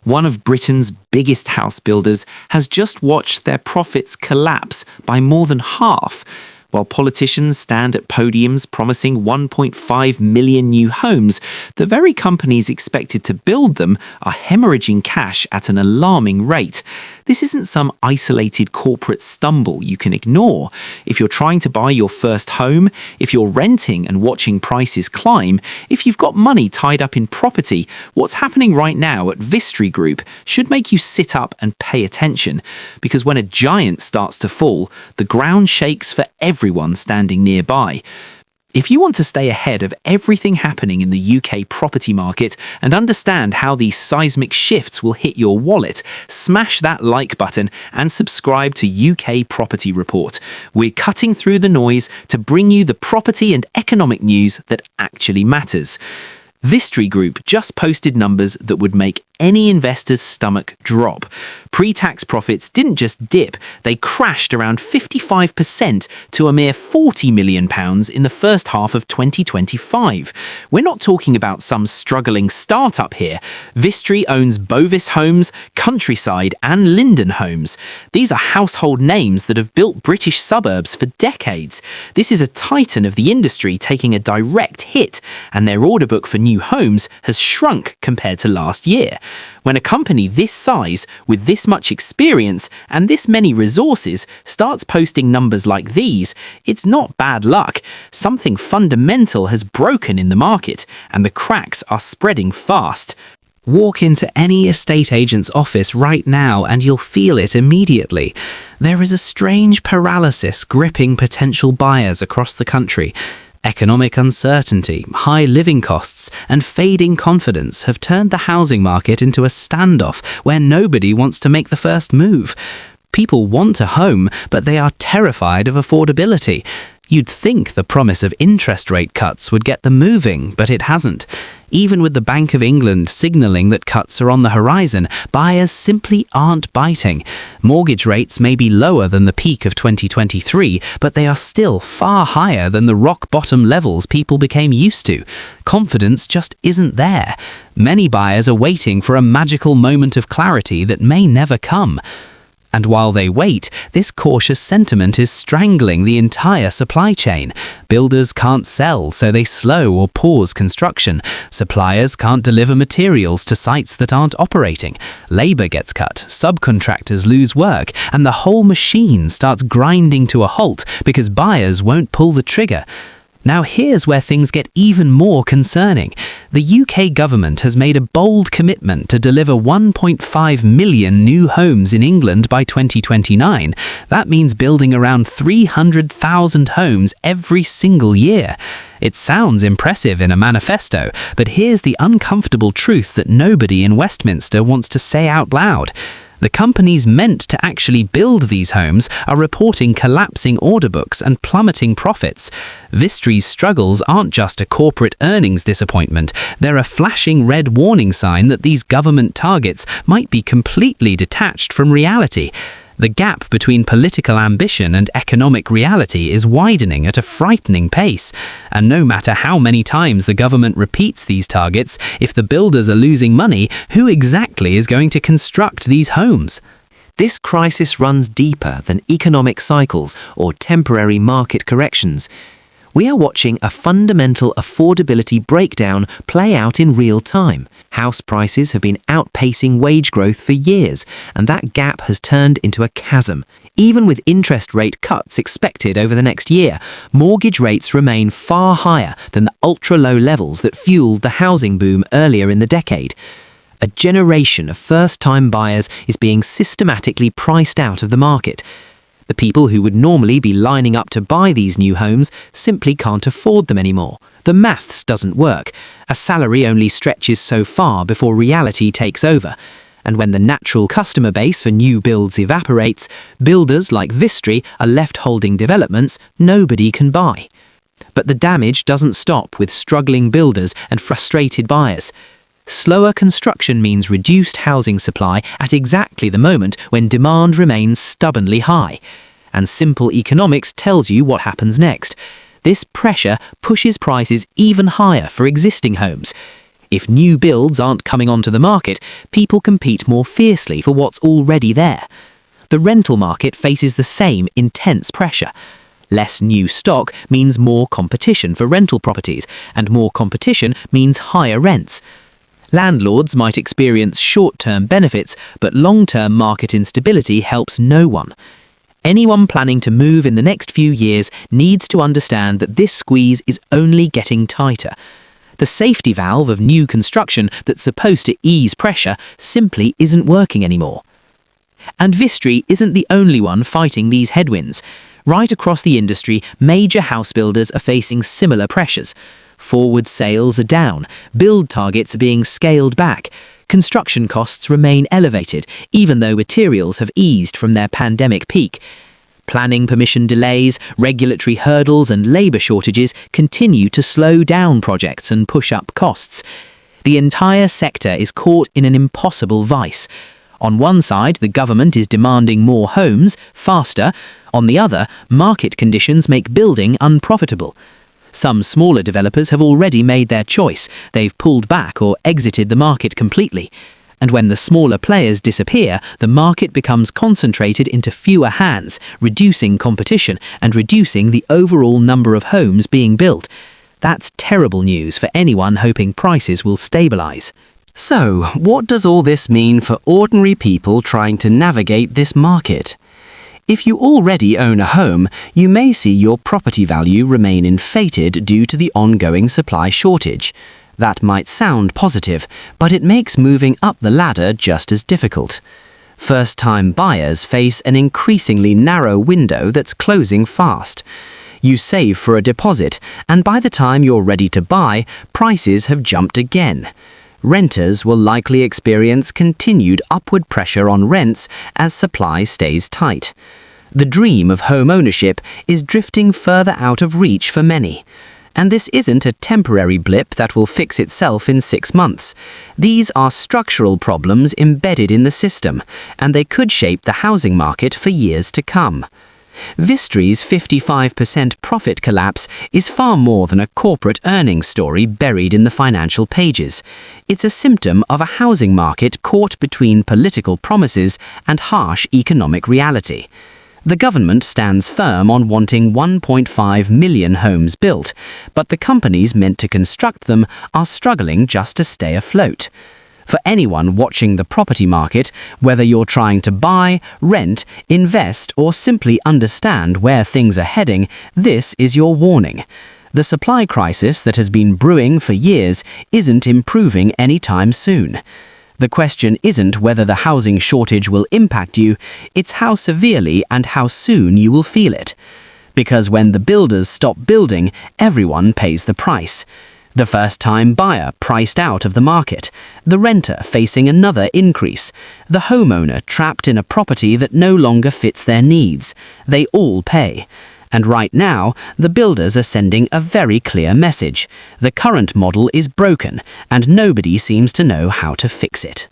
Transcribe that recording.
one of Britain's biggest house builders, has just watched their profits collapse by more than half, while politicians stand at podiums promising 1.5 million new homes. The very companies expected to build them are hemorrhaging cash at an alarming rate. This isn't some isolated corporate stumble you can ignore. If you're trying to buy your first home, if you're renting and watching prices climb, if you've got money tied up in property, what's happening right now at Vistry Group should make you sit up and pay attention. Because when a giant starts to fall, the ground shakes for everyone standing nearby. If you want to stay ahead of everything happening in the UK property market and understand how these seismic shifts will hit your wallet, smash that like button and subscribe to UK Property Report. We're cutting through the noise to bring you the property and economic news that actually matters. Vistry Group just posted numbers that would make any investor's stomach drop. Pre-tax profits didn't just dip, they crashed around 55% to a mere £40 million in the first half of 2025. We're not talking about some struggling startup here. Vistry owns Bovis Homes, Countryside and Linden Homes. These are household names that have built British suburbs for decades. This is a titan of the industry taking a direct hit, and their order book for new homes has shrunk compared to last year. When a company this size, with this much experience and this many resources, starts posting numbers like these, it's not bad luck. Something fundamental has broken in the market, and the cracks are spreading fast. Walk into any estate agent's office right now and you'll feel it immediately. There is a strange paralysis gripping potential buyers across the country. Economic uncertainty, high living costs, and fading confidence have turned the housing market into a standoff where nobody wants to make the first move. People want a home, but they are terrified of affordability. You'd think the promise of interest rate cuts would get them moving, but it hasn't. Even with the Bank of England signalling that cuts are on the horizon, buyers simply aren't biting. Mortgage rates may be lower than the peak of 2023, but they are still far higher than the rock-bottom levels people became used to. Confidence just isn't there. Many buyers are waiting for a magical moment of clarity that may never come. And while they wait, this cautious sentiment is strangling the entire supply chain. Builders can't sell, so they slow or pause construction. Suppliers can't deliver materials to sites that aren't operating. Labour gets cut, subcontractors lose work, and the whole machine starts grinding to a halt because buyers won't pull the trigger. Now here's where things get even more concerning. The UK government has made a bold commitment to deliver 1.5 million new homes in England by 2029. That means building around 300,000 homes every single year. It sounds impressive in a manifesto, but here's the uncomfortable truth that nobody in Westminster wants to say out loud. The companies meant to actually build these homes are reporting collapsing order books and plummeting profits. Vistry's struggles aren't just a corporate earnings disappointment, they're a flashing red warning sign that these government targets might be completely detached from reality. The gap between political ambition and economic reality is widening at a frightening pace. And no matter how many times the government repeats these targets, if the builders are losing money, who exactly is going to construct these homes? This crisis runs deeper than economic cycles or temporary market corrections. We are watching a fundamental affordability breakdown play out in real time. House prices have been outpacing wage growth for years, and that gap has turned into a chasm. Even with interest rate cuts expected over the next year, mortgage rates remain far higher than the ultra-low levels that fueled the housing boom earlier in the decade. A generation of first-time buyers is being systematically priced out of the market. The people who would normally be lining up to buy these new homes simply can't afford them anymore. The maths doesn't work. A salary only stretches so far before reality takes over. And when the natural customer base for new builds evaporates, builders like Vistry are left holding developments nobody can buy. But the damage doesn't stop with struggling builders and frustrated buyers. Slower construction means reduced housing supply at exactly the moment when demand remains stubbornly high. And simple economics tells you what happens next. This pressure pushes prices even higher for existing homes. If new builds aren't coming onto the market, people compete more fiercely for what's already there. The rental market faces the same intense pressure. Less new stock means more competition for rental properties, and more competition means higher rents. Landlords might experience short-term benefits, but long-term market instability helps no one. Anyone planning to move in the next few years needs to understand that this squeeze is only getting tighter. The safety valve of new construction that's supposed to ease pressure simply isn't working anymore. And Vistry isn't the only one fighting these headwinds. Right across the industry, major house builders are facing similar pressures. Forward sales are down, build targets are being scaled back, construction costs remain elevated, even though materials have eased from their pandemic peak. Planning permission delays, regulatory hurdles and labour shortages continue to slow down projects and push up costs. The entire sector is caught in an impossible vice. On one side, the government is demanding more homes, faster. On the other, market conditions make building unprofitable. Some smaller developers have already made their choice. They've pulled back or exited the market completely. And when the smaller players disappear, the market becomes concentrated into fewer hands, reducing competition and reducing the overall number of homes being built. That's terrible news for anyone hoping prices will stabilise. So, what does all this mean for ordinary people trying to navigate this market? If you already own a home, you may see your property value remain inflated due to the ongoing supply shortage. That might sound positive, but it makes moving up the ladder just as difficult. First-time buyers face an increasingly narrow window that's closing fast. You save for a deposit, and by the time you're ready to buy, prices have jumped again. Renters will likely experience continued upward pressure on rents as supply stays tight. The dream of home ownership is drifting further out of reach for many. And this isn't a temporary blip that will fix itself in 6 months. These are structural problems embedded in the system, and they could shape the housing market for years to come. Vistry's 55% profit collapse is far more than a corporate earnings story buried in the financial pages. It's a symptom of a housing market caught between political promises and harsh economic reality. The government stands firm on wanting 1.5 million homes built, but the companies meant to construct them are struggling just to stay afloat. For anyone watching the property market, whether you're trying to buy, rent, invest, or simply understand where things are heading, this is your warning. The supply crisis that has been brewing for years isn't improving anytime soon. The question isn't whether the housing shortage will impact you, it's how severely and how soon you will feel it. Because when the builders stop building, everyone pays the price. The first-time buyer priced out of the market, the renter facing another increase, the homeowner trapped in a property that no longer fits their needs. They all pay. And right now, the builders are sending a very clear message. The current model is broken, and nobody seems to know how to fix it.